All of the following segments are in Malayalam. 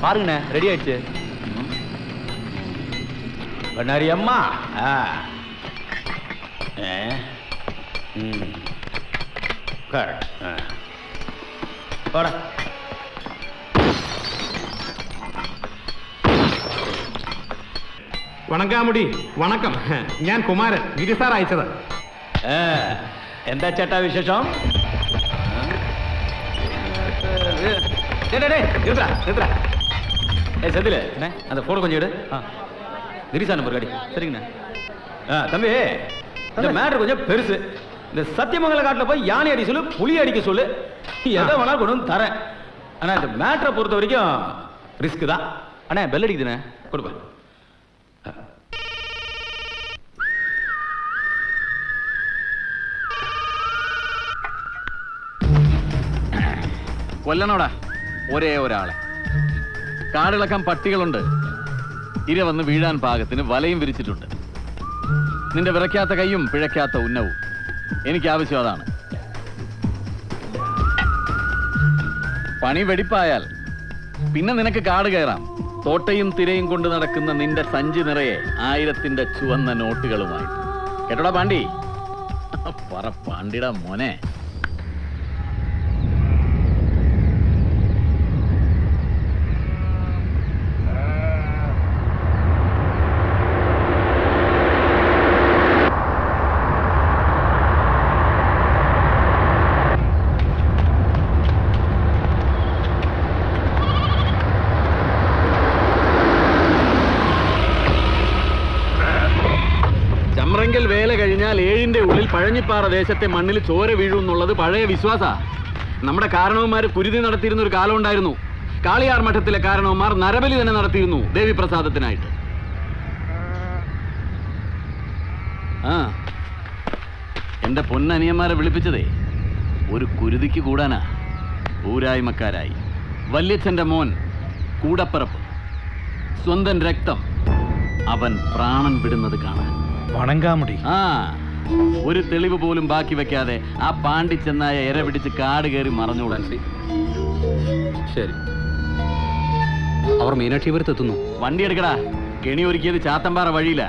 பாருங்கண்ணே, ரெடி ஆயிடுச்சு. பண்ணாரி அம்மா. വണങ്കാമുടി വണക്കം. ഞാൻ കുമാരൻ, ഗിരിസാർ അയച്ചത്. എന്താ ചേട്ടാ വിശേഷം? செந்தில் அந்த போன கொஞ்சம் எடு. கிரிசா நம்பர் காடி. சரிங்கண்ணா. தம்பி, இந்த மேட்ரு கொஞ்சம் பெருசு. இந்த சத்தியமங்கல காட்டில் போய் யானை அடி சொல்லு, புலி அடிக்க சொல்லு, எதை வேணாலும் கொண்டு வந்து தரேன். ஆனால் இந்த மேட்ரை பொறுத்த வரைக்கும் ரிஸ்க் தான். அண்ணா பெல் அடிக்குதுண்ணே, கொடுப்பேன். കൊല്ലണോടാ ഒരേ ഒരാളെ. കാടിളക്കാൻ പട്ടികളുണ്ട്. ഇര വന്ന് വീഴാൻ പാകത്തിന് വലയും വിരിച്ചിട്ടുണ്ട്. നിന്റെ വിറയ്ക്കാത്ത കൈയും പിഴയ്ക്കാത്ത ഉന്നവും. എനിക്ക് ആവശ്യം അതാണ്. പണി വെടിപ്പായാൽ പിന്നെ നിനക്ക് കാട് കയറാം. തോട്ടയും തിരയും കൊണ്ട് നടക്കുന്ന നിന്റെ സഞ്ചി നിറയെ 1000ന്റെ ചുവന്ന നോട്ടുകളുമായി. കേട്ടോടാ പാണ്ടി? പറ പാണ്ടിടാ മോനെ. ചമ്രങ്കൽ വേല കഴിഞ്ഞാൽ 7ന്റെ ഉള്ളിൽ പഴഞ്ഞിപ്പാറ ദേശത്തെ മണ്ണിൽ ചോര വീഴും എന്നുള്ളത് പഴയ വിശ്വാസ. നമ്മുടെ കാരണവന്മാർ കുരുതി നടത്തിയിരുന്ന ഒരു കാലം ഉണ്ടായിരുന്നു. കാളിയാർ മഠത്തിലെ കാരണവന്മാർ നരബലി തന്നെ നടത്തിയിരുന്നു ദേവിപ്രസാദത്തിനായിട്ട്. എന്റെ പൊന്നനിയന്മാരെ വിളിപ്പിച്ചതേ ഒരു കുരുതിക്ക് കൂടാനാ. ഊരായ്മക്കാരായി വല്യച്ഛന്റെ മോൻ, കൂടപ്പിറപ്പ്, സ്വന്തം രക്തം, അവൻ പ്രാണൻ വിടുന്നത് കാണാൻ. വണങ്കാമുടി. ഒരു തെളിവ് പോലും ബാക്കി വെക്കാതെ ആ പാണ്ടി ചെന്നായ ഇര പിടിച്ച് കാട് കയറി മറഞ്ഞോളാൻ. ശരി, അവർ മീനാക്ഷിപുരത്തെത്തുന്നു. വണ്ടി എടുക്കടാ. കെണി ഒരുക്കിയത് ചാത്തമ്പാറ വഴിയില്ല.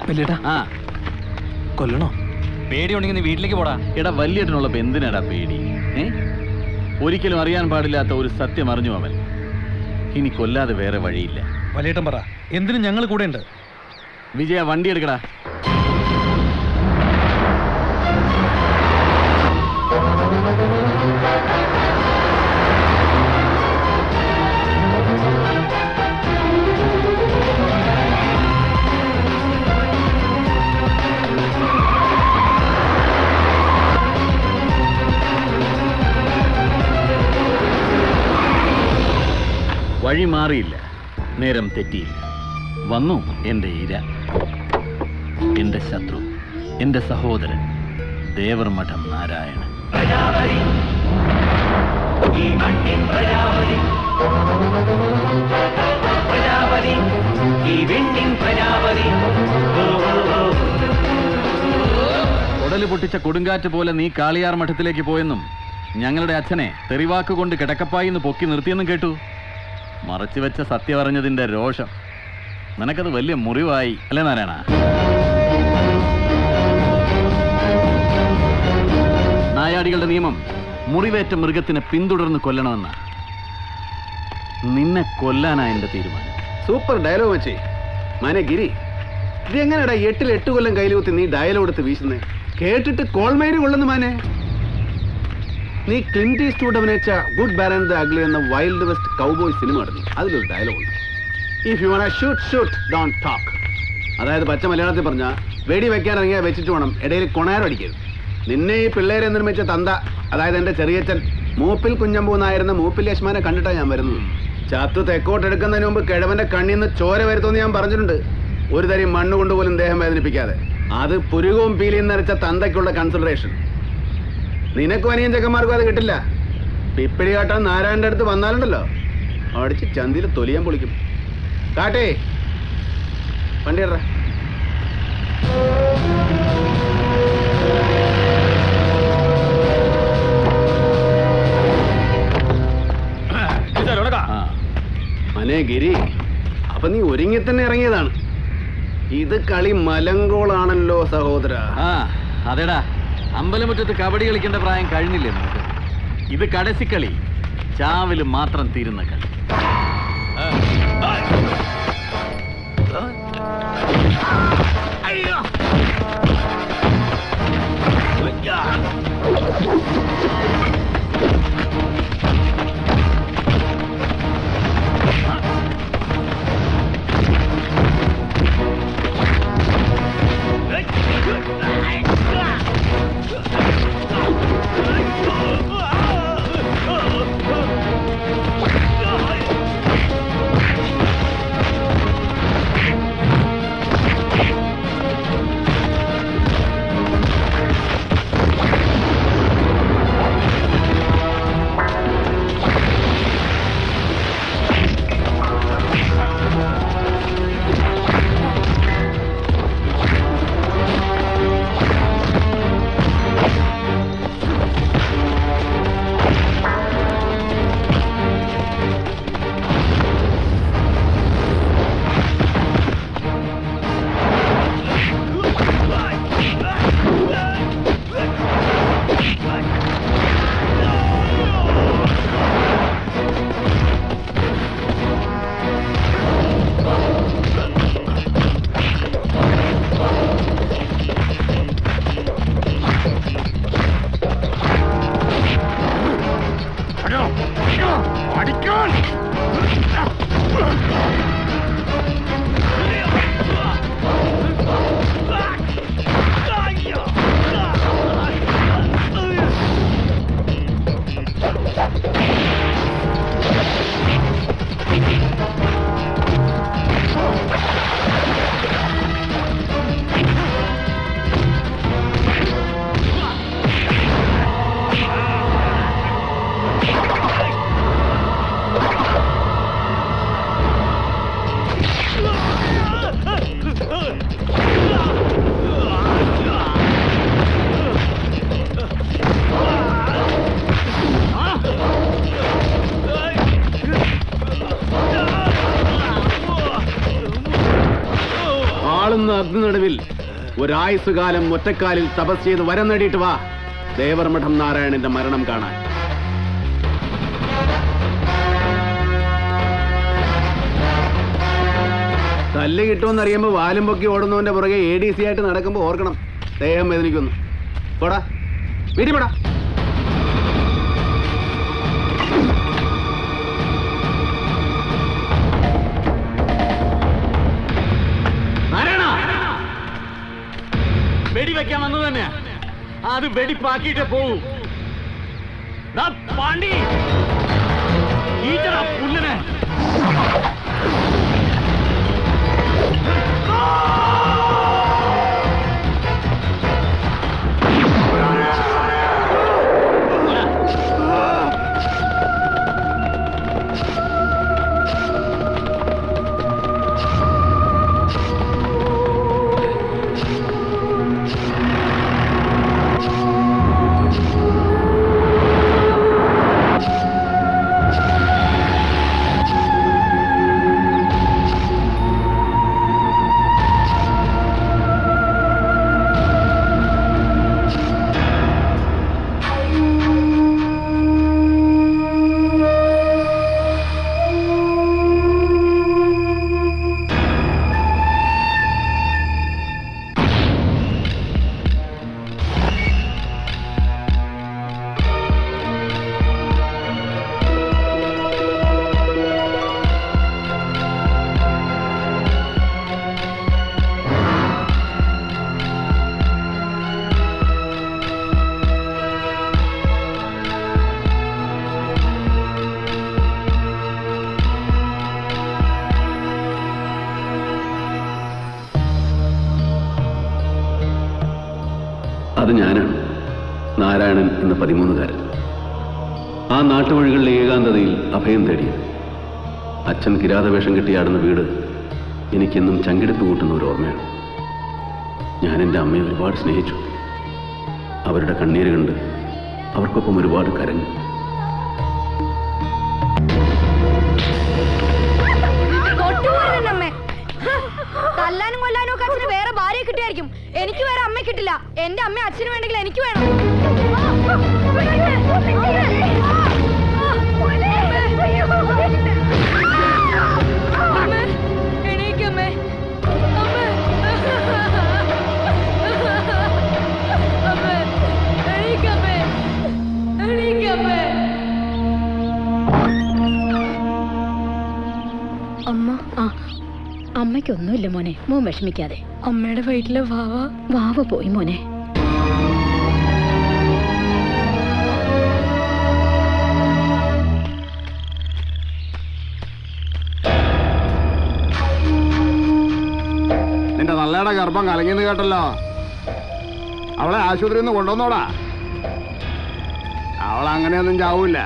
കൊല്ലണോ? പേടിയുണ്ടെങ്കിൽ നീ വീട്ടിലേക്ക് പോടാ. എടാ വല്യേട്ടനുള്ള എന്തിനാടാ പേടി? ഒരിക്കലും അറിയാൻ പാടില്ലാത്ത ഒരു സത്യം അറിഞ്ഞു അവൻ. ഇനി കൊല്ലാതെ വേറെ വഴിയില്ല. വലിയേട്ടൻ പറ, എന്തിനും ഞങ്ങൾ കൂടെ ഉണ്ട്. വിജയ വണ്ടി എടുക്കടാ. വഴി മാറിയില്ല, നേരം തെറ്റിയില്ല. വന്നു എൻ്റെ ഇര, എൻ്റെ ശത്രു, എൻ്റെ സഹോദരൻ, ദേവർമഠം നാരായണൻ. ഉടല് പൊട്ടിച്ച കൊടുങ്കാറ്റ് പോലെ നീ കാളിയാർ മഠത്തിലേക്ക് പോയെന്നും ഞങ്ങളുടെ അച്ഛനെ തെറിവാക്കുകൊണ്ട് കിടക്കപ്പായിന്ന് പൊക്കി നിർത്തിയെന്നും കേട്ടു. മറച്ചുവെച്ച സത്യം അറിഞ്ഞതിന്റെ രോഷം നിനക്കത് വലിയ മുറിവായി അല്ലേ നാരായണ? നായാടികളുടെ നിയമം മുറിവേറ്റ മൃഗത്തിനെ പിന്തുടർന്ന് കൊല്ലണമെന്ന. നിന്നെ കൊല്ലാനാ എന്റെ തീരുമാനം. സൂപ്പർ ഡയലോഗ് വെച്ചേ മാനെ ഗിരി. ഇത് എങ്ങനെയാടാ 8 കൊല്ലം കയ്യിലുകുത്തി നീ ഡയലോഗ് എടുത്ത് വീശുന്നേ? കേട്ടിട്ട് കോൾമേരി കൊള്ളുന്നു മാനെ. നീ ക്ലിന്റ് ഈസ്റ്റ്വുഡ് അഭിനയിച്ച good bad and the ugly എന്ന വൈൽഡ് വെസ്റ്റ് കൗബോയ് സിനിമ നടന്നു. അതിലൊരു ഡയലോഗ് ഉണ്ട്, if you want shoot shoot don't talk. അതായത് പച്ച മലയാളത്തിൽ പറഞ്ഞാൽ വെടി വെക്കാൻ ഇറങ്ങിയാൽ വെച്ചിട്ട് വേണം, ഇടയിൽ കൊണാരം അടിക്കരുത്. നിന്നെ ഈ പിള്ളേരെ നിർമ്മിച്ച തന്ത, അതായത് എൻ്റെ ചെറിയച്ഛൻ മൂപ്പിൽ കുഞ്ഞമ്പൂന്നായിരുന്ന മൂപ്പിൽ യശ്മാനെ കണ്ടിട്ടാണ് ഞാൻ വരുന്നത്. ചത്തു തെക്കോട്ട് എടുക്കുന്നതിന് മുമ്പ് കിഴവന്റെ കണ്ണിൽ നിന്ന് ചോര വരുത്തുമെന്ന് ഞാൻ പറഞ്ഞിട്ടുണ്ട്. ഒരു തരി മണ്ണ് കൊണ്ടുപോലും ദേഹം വേദനിപ്പിക്കാതെ. അത് പുരുകവും പീലിയും നിറച്ച തന്തയ്ക്കുള്ള കൺസിഡറേഷൻ. നിനക്കും അനിയൻ ചെക്കന്മാർക്കും അത് കിട്ടില്ല. പിപ്പിടി കാട്ടാൻ നാരായണന്റെ അടുത്ത് വന്നാലുണ്ടല്ലോ, അടിച്ച് ചന്തിയിൽ തൊലിയാൻ പൊളിക്കും. കാട്ടേ വണ്ടി ഇടറ. മനെ ഗിരി, അപ്പൊ നീ ഒരുങ്ങി തന്നെ ഇറങ്ങിയതാണ്. ഇത് കളി മലങ്കോളാണല്ലോ സഹോദര. ആ അതെടാ, അമ്പലമുറ്റത്ത് കബഡി കളിക്കേണ്ട പ്രായം കഴിഞ്ഞില്ലേ നമുക്ക്. ഇത് കടസിക്കളി, ചാവില് മാത്രം തീരുന്ന കളി. അഗ്നിനടുവിൽ ഒരായുസുകാലം ഒറ്റക്കാലിൽ തപസ് ചെയ്ത് വരം നേടിയിട്ട് വാ ദേവർമഠം നാരായണന്റെ മരണം കാണാൻ. തല്ല് കിട്ടുമെന്നറിയുമ്പോ വാലും പൊക്കി ഓടുന്നവന്റെ പുറകെ ADC ആയിട്ട് നടക്കുമ്പോ ഓർക്കണം, ദേഹം വേദനിക്കുന്നു. പോടാ, വീട്ടിൽ പോടാ. വെടിവെക്കാൻ വന്നു തന്നെ, അത് വെടിപ്പാക്കിയിട്ട് പോവും. പാണ്ടി ഈറ്റടാ പുല്ലിനെ. അത് ഞാനാണ്, നാരായണൻ എന്ന 13കാരൻ. ആ നാട്ടുവഴികളിലെ ഏകാന്തതയിൽ അഭയം തേടിയത്. അച്ഛൻ കിരാതവേഷം കെട്ടിയാടുന്ന വീട് എനിക്കെന്നും ചങ്കിടിപ്പ് കൂട്ടുന്ന ഒരു ഓർമ്മയാണ്. ഞാൻ എൻ്റെ അമ്മയെ ഒരുപാട് സ്നേഹിച്ചു. അവരുടെ കണ്ണീര് കണ്ട് അവർക്കൊപ്പം ഒരുപാട് കരഞ്ഞു. അച്ഛനായിരിക്കും. എനിക്ക് വേറെ അമ്മ കിട്ടില്ല. എന്റെ അമ്മ അച്ഛന് വേണ്ടെങ്കിൽ എനിക്ക് വേണം. അമ്മയ്ക്കൊന്നുമില്ല മോനെ, മോൻ വിഷമിക്കാതെ. അമ്മയുടെ വയറ്റിലെ വാവ പോയി മോനെ. നിന്റെ നല്ലയുടെ ഗർഭം കലങ്ങിന്ന് കേട്ടല്ലോ. അവളെ ആശുപത്രിയിൽ നിന്ന് കൊണ്ടുവന്നോടാ. അവളങ്ങനെയൊന്നും ചാവൂല,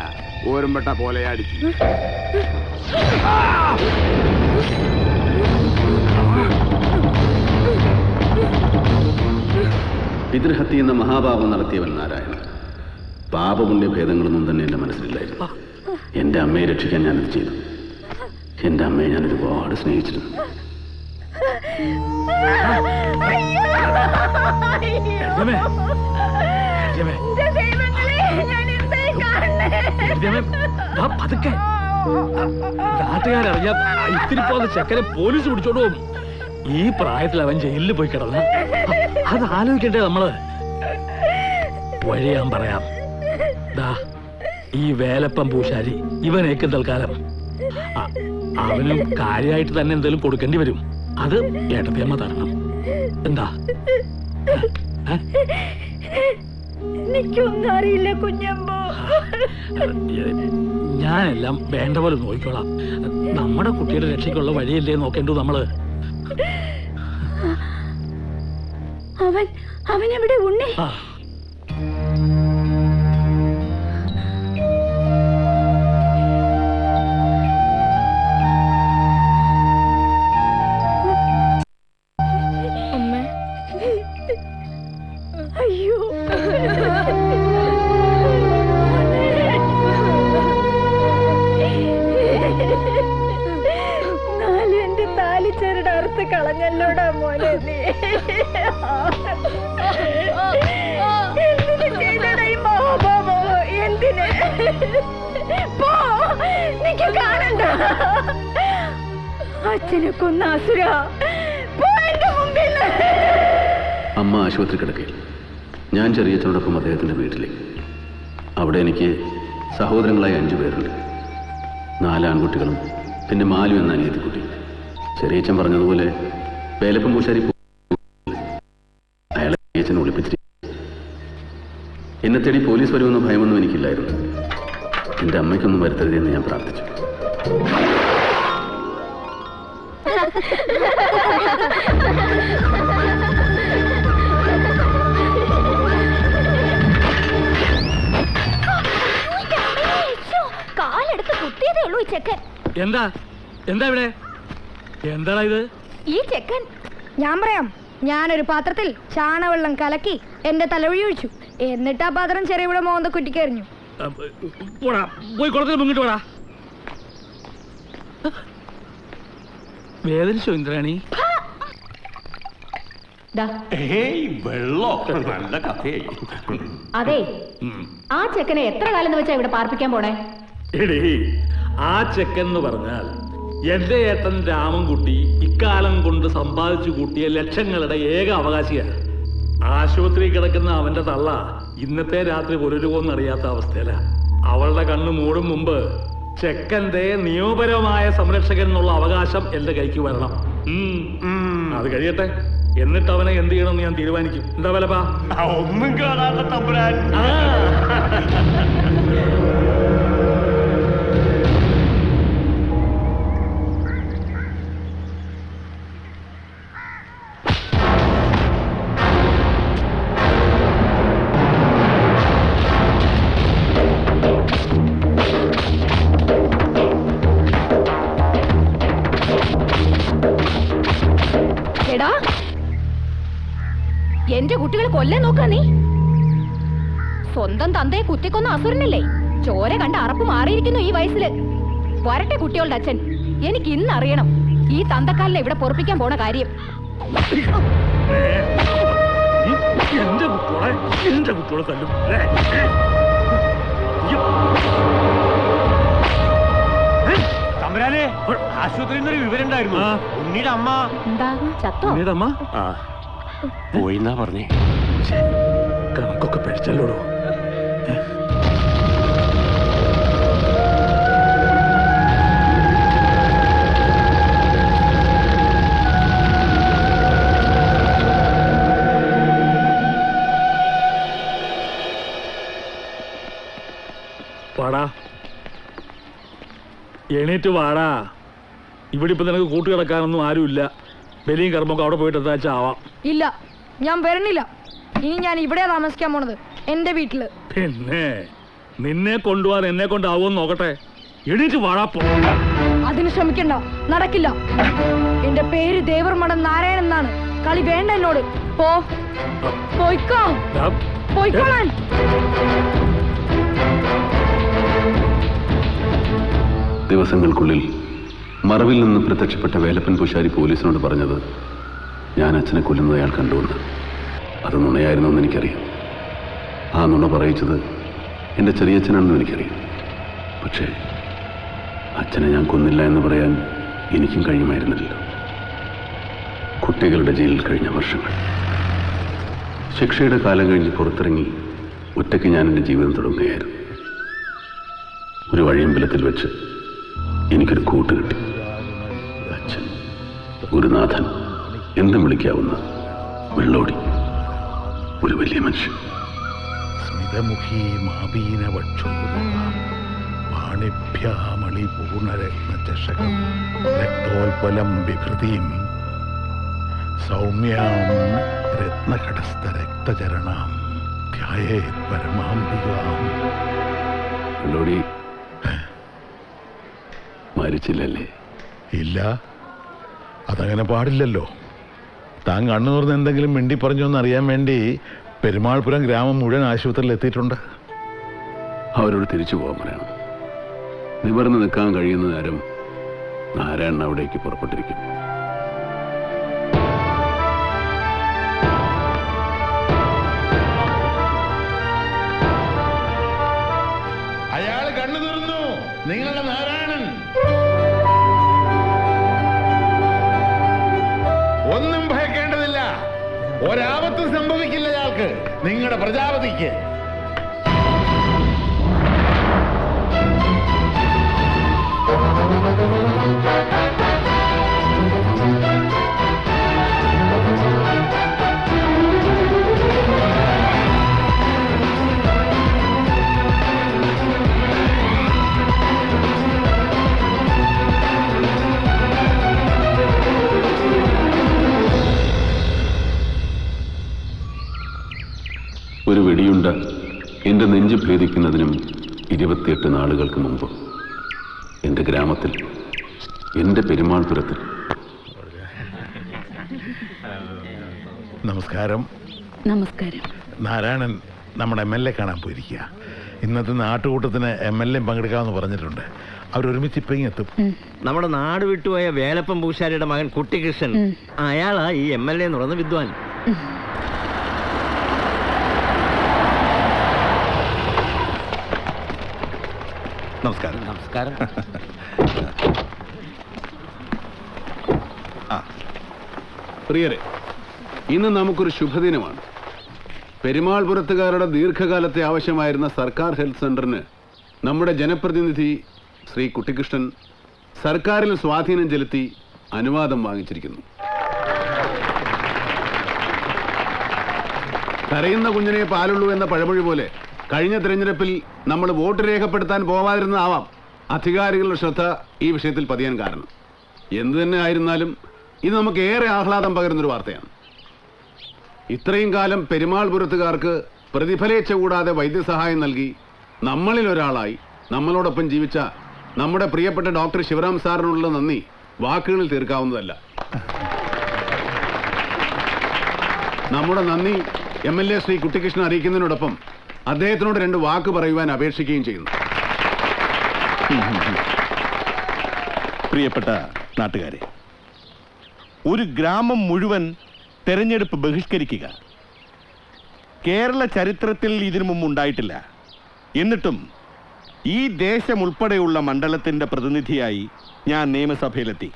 ഓരുമ്പെട്ട പോലെ അടിച്ചു. പിതൃഹത്യ എന്ന മഹാപാപം നടത്തിയവൻ നാരായണൻ. പാപപുണ്യ ഭേദങ്ങളൊന്നും തന്നെ എൻ്റെ മനസ്സിലില്ലായിരുന്നു. എൻ്റെ അമ്മയെ രക്ഷിക്കാൻ ഞാനത് ചെയ്തു. എൻ്റെ അമ്മയെ ഞാൻ ഒരുപാട് സ്നേഹിച്ചിരുന്നു. നാട്ടുകാരറിഞ്ഞ ഇത്തിരി പോകുന്ന ചെക്കനെ പോലീസ് പിടിച്ചോണ്ട് പോകും. ഈ പ്രായത്തിൽ അവൻ ജയിലിൽ പോയി കിടന്ന അത് ആലോചിക്കട്ടെ നമ്മള്. വഴി ഞാൻ പറയാം. ദാ ഈ വേലപ്പം പൂശാരി ഇവനേക്കും തൽക്കാലം അവനും കാര്യമായിട്ട് തന്നെ എന്തെങ്കിലും കൊടുക്കേണ്ടി വരും. അത് ഏട്ടത്തിയമ്മ തരണം. എന്താ അറിയില്ല കുഞ്ഞമ്പോ. ഞാനെല്ലാം വേണ്ട പോലെ നോക്കിക്കോളാം. നമ്മുടെ കുട്ടിയുടെ രക്ഷയ്ക്കുള്ള വഴിയല്ലേ നോക്കേണ്ടു നമ്മള്. അവൻ എവിടെ ഉണ്ണി? അമ്മ, അയ്യോ എന്റെ താലിച്ചേരുടെ അറുത്ത് കളഞ്ഞല്ലോടാ മോനെ നീ. എന്തിനു ചെയ്തടാ ഈ മഹാഭാവോ? എന്തിന്? പോ, നിക്ക് കാണണ്ട. അച്ഛനെ കൊന്ന അസുര, പോ എന്റെ മുമ്പിൽ. അമ്മ ആശുപത്രി കിടക്കയിൽ, ഞാൻ ചെറിയച്ഛനോടൊപ്പം അദ്ദേഹത്തിൻ്റെ വീട്ടിലേക്ക്. അവിടെ എനിക്ക് സഹോദരങ്ങളായി 5 പേരുണ്ട്. 4 ആൺകുട്ടികളും പിന്നെ മാലു എന്ന അനിയത്തിക്കുട്ടി. ചെറിയച്ഛൻ പറഞ്ഞതുപോലെ വേലപ്പം പൂശാരി അയാളെ ചെറിയച്ഛനെ ഒളിപ്പിച്ചിരിക്കും. എന്നെ തേടി പോലീസ് വരുമെന്ന ഭയമൊന്നും എനിക്കില്ലായിരുന്നു. എൻ്റെ അമ്മയ്ക്കൊന്നും വരുത്തരുതെന്ന് ഞാൻ പ്രാർത്ഥിച്ചു. കാലെടുത്ത് കുത്തിയതേ ഉള്ളൂ ഈ ചെക്കൻ. എന്താ എന്താ ഇവിടെ എന്താടാ ഇത്? ഈ ചെക്കൻ, ഞാൻ പറയാം, ഞാനൊരു പാത്രത്തിൽ ചാണവെള്ളം കലക്കി എന്റെ തലവഴി ഒഴിച്ചു. എന്നിട്ട് ആ പാത്രം ചെറിയ മോന്ത കുറ്റിക്കെറിഞ്ഞു. പോടാ, പോയി കുളത്തിൽ മുങ്ങിട്ട് പോടാ. വേദനിച്ചോ ഇന്ദ്രാണി? അതെ, ആ ചെക്കനെ എത്ര കാലം വെച്ചാ ഇവിടെ പാർപ്പിക്കാൻ പോണേ? എടീ, ആ ചെക്കൻ എന്ന് പറഞ്ഞാൽ എന്റെ ഏട്ടൻ രാമൻകുട്ടി ഇക്കാലം കൊണ്ട് സമ്പാദിച്ചു കൂട്ടിയ ലക്ഷങ്ങളുടെ ഏക അവകാശിയാണ്. ആശുപത്രി കിടക്കുന്ന അവന്റെ തള്ള ഇന്നത്തെ രാത്രി പുലരുവോന്നറിയാത്ത അവസ്ഥയില. അവളുടെ കണ്ണ് മൂടും മുമ്പ് ചെക്കന്റെ നിയമപരമായ സംരക്ഷകൻ എന്നുള്ള അവകാശം എന്റെ കൈക്ക് വരണം. അത് കഴിയട്ടെ, എന്നിട്ട് അവനെ എന്ത് ചെയ്യണമെന്ന് ഞാൻ തീരുമാനിക്കും. എന്താ വലപ്പാ? ഒന്നും കാണാത്ത തമ്പുരാൻ. എടാ, എന്റെ കുട്ടികളെ കൊല്ലാൻ നോക്കാ നീ? സ്വന്തം തന്തയെ കുത്തിക്കൊന്ന അസുരനല്ലേ? ചോര കണ്ട അറപ്പ് മാറിയിരിക്കുന്നു ഈ വയസ്സില്. വരട്ടെ കുട്ടികളുടെ അച്ഛൻ. എനിക്ക് ഇന്നറിയണം ഈ തന്തക്കാലിനെ ഇവിടെ പൊറപ്പിക്കാൻ പോണ കാര്യം. എന്റെ കുട്ടിയോടെ തല്ലും തമ്പുരാനെ ആശുപത്രിയിൽ നിന്നൊരു വിവരം ഉണ്ടായിരുന്നു. ഉണ്ണിയുടെ അമ്മ എന്താ ചത്തോ? അമ്മ പോയിന്നാ പറഞ്ഞേ. കണക്കൊക്കെ പഠിച്ചല്ലോടോ. വാടാ, എണീറ്റ് വാടാ. ഇവിടെ ഇപ്പൊ നിനക്ക് കൂട്ടുകിടക്കാനൊന്നും ആരുമില്ല. ബലിയും കർമ്മൊക്കെ അവിടെ പോയിട്ട് എന്താ ആവാം. ഇല്ല, ഞാൻ വരണില്ല. ഇനി ഞാൻ ഇവിടെ താമസിക്കാൻ പോണത്, എന്റെ വീട്ടില്. പിന്നെ നിന്നെ കൊണ്ടുപോകാൻ എന്നെ കൊണ്ടാവുമെന്ന് നോക്കട്ടെ. എണീറ്റ് വാടാ. അതിന് ശ്രമിക്കണ്ട, നടക്കില്ല. എന്റെ പേര് ദേവർമഠം നാരായണൻ എന്നാണ്. കളി വേണ്ട എന്നോട്. പോയിക്കോ, പോയിക്കോളാൻ. ദിവസങ്ങൾക്കുള്ളിൽ മറവിൽ നിന്ന് പ്രത്യക്ഷപ്പെട്ട വേലപ്പൻ പൂശാരി പോലീസിനോട് പറഞ്ഞത് ഞാൻ അച്ഛനെ കൊല്ലുന്നത് അയാൾ കണ്ടുവന്ന്. അത് നുണയായിരുന്നെന്ന് എനിക്കറിയാം. ആ നുണ പറയിച്ചത് എൻ്റെ ചെറിയച്ഛനാണെന്ന് എനിക്കറിയാം. പക്ഷേ അച്ഛനെ ഞാൻ കൊന്നില്ല എന്ന് പറയാൻ എനിക്കും കഴിയുമായിരുന്നില്ലല്ലോ. കുട്ടികളുടെ ജയിലിൽ കഴിഞ്ഞ വർഷങ്ങൾ, ശിക്ഷയുടെ കാലം കഴിഞ്ഞ് പുറത്തിറങ്ങി ഒറ്റയ്ക്ക് ഞാൻ എൻ്റെ ജീവിതം തുടങ്ങുകയായിരുന്നു. ഒരു വഴിയമ്പലത്തിൽ വെച്ച് എനിക്കൊരു കൂട്ട് കിട്ടി. അച്ഛൻ, ഗുരുനാഥൻ, എന്തും വിളിക്കാവുന്ന വെള്ളോടി, ഒരു വലിയ മനുഷ്യൻ. സ്മിതമുഖി മാണീഭ്യാമളി പൂർണ്ണരത്നചഷകം രക്തോൽപലം വിഭൃതിയും സൗമ്യാം രത്നകടസ്ഥ രക്തചരണാം ധ്യായേ പരമാംബികാം. വെള്ളോടി മരിച്ചില്ലല്ലേ? ഇല്ല, അതങ്ങനെ പാടില്ലല്ലോ. താൻ കണ്ണു തുറന്ന് എന്തെങ്കിലും മിണ്ടി പറഞ്ഞോ എന്നറിയാൻ വേണ്ടി പെരുമാൾപുരം ഗ്രാമം മുഴുവൻ ആശുപത്രിയിൽ എത്തിയിട്ടുണ്ട്. അവരോട് തിരിച്ചു പോകാൻ പറയണം. നിവർന്ന് നിൽക്കാൻ കഴിയുന്ന നേരം നാരായണൻ അവിടേക്ക് പുറപ്പെട്ടിരിക്കും. അയാൾ കണ്ണു തുറന്നു, നിങ്ങളുടെ നാരായണൻ. ഒന്നും ഭയക്കേണ്ടതില്ല, ഒരാപത്തും സംഭവിക്കില്ല അയാൾക്ക്, നിങ്ങളുടെ പ്രജാപതിക്ക്. ഒരു വെടിയുണ്ട എൻ്റെ നെഞ്ച് ഭേദിക്കുന്നതിനും 28 നാളുകൾക്ക് മുമ്പ് എൻ്റെ ഗ്രാമത്തിൽ, എൻ്റെ പെരുമാൾപുരത്തിൽ. നമസ്കാരം. നമസ്കാരം. നാരായണൻ നമ്മുടെ MLA കാണാൻ പോയിരിക്കുക. ഇന്നത്തെ നാട്ടുകൂട്ടത്തിന് MLA പങ്കെടുക്കാമെന്ന് പറഞ്ഞിട്ടുണ്ട്. അവരൊരുമിച്ച് ഇപ്പം എത്തും. നമ്മുടെ നാട് വിട്ടുപോയ വേലപ്പൻ പൂശാരിയുടെ മകൻ കുട്ടികൃഷ്ണൻ, അയാളാ ഈ MLA എന്ന് പറയുന്ന വിദ്വാൻ. നമസ്കാരം. നമസ്കാരം. പ്രിയരെ, ഇന്ന് നമുക്കൊരു ശുഭദിനമാണ്. പെരുമാൾപുരത്തുകാരുടെ ദീർഘകാലത്തെ ആവശ്യമായിരുന്ന സർക്കാർ ഹെൽത്ത് സെന്ററിന് നമ്മുടെ ജനപ്രതിനിധി ശ്രീ കുട്ടികൃഷ്ണൻ സർക്കാരിൽ സ്വാധീനം ചെലുത്തി അനുവാദം വാങ്ങിച്ചിരിക്കുന്നു. കരയുന്ന കുഞ്ഞിനെ പാലുള്ളൂ എന്ന പഴമൊഴി പോലെ കഴിഞ്ഞ തിരഞ്ഞെടുപ്പിൽ നമ്മൾ വോട്ട് രേഖപ്പെടുത്താൻ പോവാതിരുന്നതാവാം അധികാരികളുടെ ശ്രദ്ധ ഈ വിഷയത്തിൽ പതിയാൻ കാരണം. എന്തു തന്നെ ആയിരുന്നാലും ഇത് നമുക്ക് ഏറെ ആഹ്ലാദം പകരുന്നൊരു വാർത്തയാണ്. ഇത്രയും കാലം പെരുമാൾപുരത്തുകാർക്ക് പ്രതിഫലേച്ഛ കൂടാതെ വൈദ്യസഹായം നൽകി നമ്മളിൽ ഒരാളായി നമ്മളോടൊപ്പം ജീവിച്ച നമ്മുടെ പ്രിയപ്പെട്ട ഡോക്ടർ ശിവറാം സാറിനുള്ള നന്ദി വാക്കുകളിൽ തീർക്കാവുന്നതല്ല. നമ്മുടെ നന്ദി MLA ശ്രീ കുട്ടികൃഷ്ണൻ അറിയിക്കുന്നതിനോടൊപ്പം അദ്ദേഹത്തിനോട് 2 വാക്ക് പറയുവാൻ അപേക്ഷിക്കുകയും ചെയ്യുന്നു. പ്രിയപ്പെട്ട നാട്ടുകാരെ, ഒരു ഗ്രാമം മുഴുവൻ തെരഞ്ഞെടുപ്പ് ബഹിഷ്കരിക്കുക. കേരള ചരിത്രത്തിൽ ഇതിനു മുമ്പ് ഉണ്ടായിട്ടില്ല. എന്നിട്ടും ഈ ദേശം ഉൾപ്പെടെയുള്ള മണ്ഡലത്തിന്റെ പ്രതിനിധിയായി ഞാൻ നിയമസഭയിലെത്തി.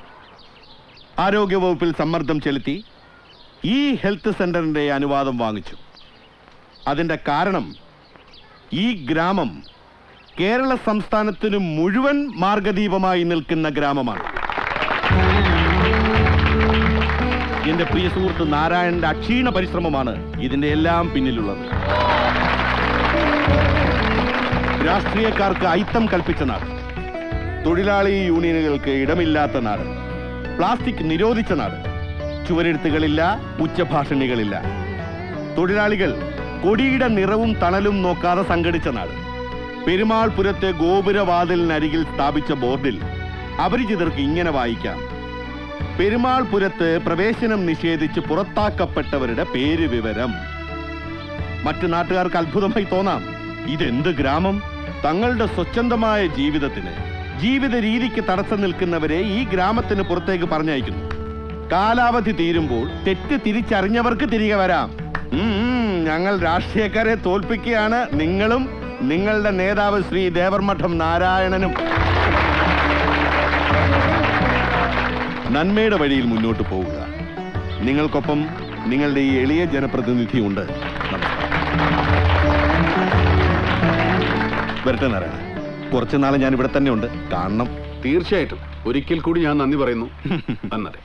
ആരോഗ്യവകുപ്പിൽ സമ്മർദ്ദം ചെലുത്തി ഈ ഹെൽത്ത് സെന്ററിന്റെ അനുവാദം വാങ്ങിച്ചു. അതിന്റെ കാരണം ഈ ഗ്രാമം കേരള സംസ്ഥാനത്തിന് മുഴുവൻ മാർഗദീപമായി നിൽക്കുന്ന ഗ്രാമമാണ്. എന്റെ പ്രിയ സുഹൃത്ത് നാരായണന്റെ അക്ഷീണ പരിശ്രമമാണ് ഇതിന്റെ എല്ലാം പിന്നിലുള്ളത്. രാഷ്ട്രീയക്കാർക്ക് അയിത്തം കൽപ്പിച്ച നാട്, തൊഴിലാളി യൂണിയനുകൾക്ക് ഇടമില്ലാത്ത നാട്, പ്ലാസ്റ്റിക് നിരോധിച്ച നാട്, ചുവരെഴുത്തുകളില്ല, ഉച്ചഭാഷണികളില്ല, തൊഴിലാളികൾ കൊടിയുടെ നിറവും തണലും നോക്കാതെ സംഘടിച്ച നാട്, പെരുമാൾപുരത്തെ ഗോപുരവാതിലിനരികിൽ സ്ഥാപിച്ച ബോർഡിൽ അപരിചിതർക്ക് ഇങ്ങനെ വായിക്കാം: പെരുമാൾപുരത്ത് പ്രവേശനം നിഷേധിച്ച് പുറത്താക്കപ്പെട്ടവരുടെ പേര് വിവരം. മറ്റു നാട്ടുകാർക്ക് അത്ഭുതമായി തോന്നാം, ഇതെന്ത് ഗ്രാമം! തങ്ങളുടെ സ്വച്ഛന്തമായ ജീവിതത്തിന്, ജീവിത രീതിക്ക് തടസ്സം നിൽക്കുന്നവരെ ഈ ഗ്രാമത്തിന് പുറത്തേക്ക് പറഞ്ഞയക്കുന്നു. കാലാവധി തീരുമ്പോൾ തെറ്റ് തിരിച്ചറിഞ്ഞവർക്ക് തിരികെ വരാം. ഞങ്ങൾ രാഷ്ട്രീയക്കാരെ തോൽപ്പിക്കുകയാണ് നിങ്ങളും നിങ്ങളുടെ നേതാവ് ശ്രീ ദേവർമഠം നാരായണനും. നന്മയുടെ വഴിയിൽ മുന്നോട്ട് പോവുക. നിങ്ങൾക്കൊപ്പം നിങ്ങളുടെ ഈ എളിയ ജനപ്രതിനിധിയുണ്ട്. വരട്ടെ നാരായണ, കുറച്ചുനാൾ ഞാൻ ഇവിടെ തന്നെ ഉണ്ട്. കാണണം. തീർച്ചയായിട്ടും. ഒരിക്കൽ കൂടി ഞാൻ നന്ദി പറയുന്നു. നന്ദി.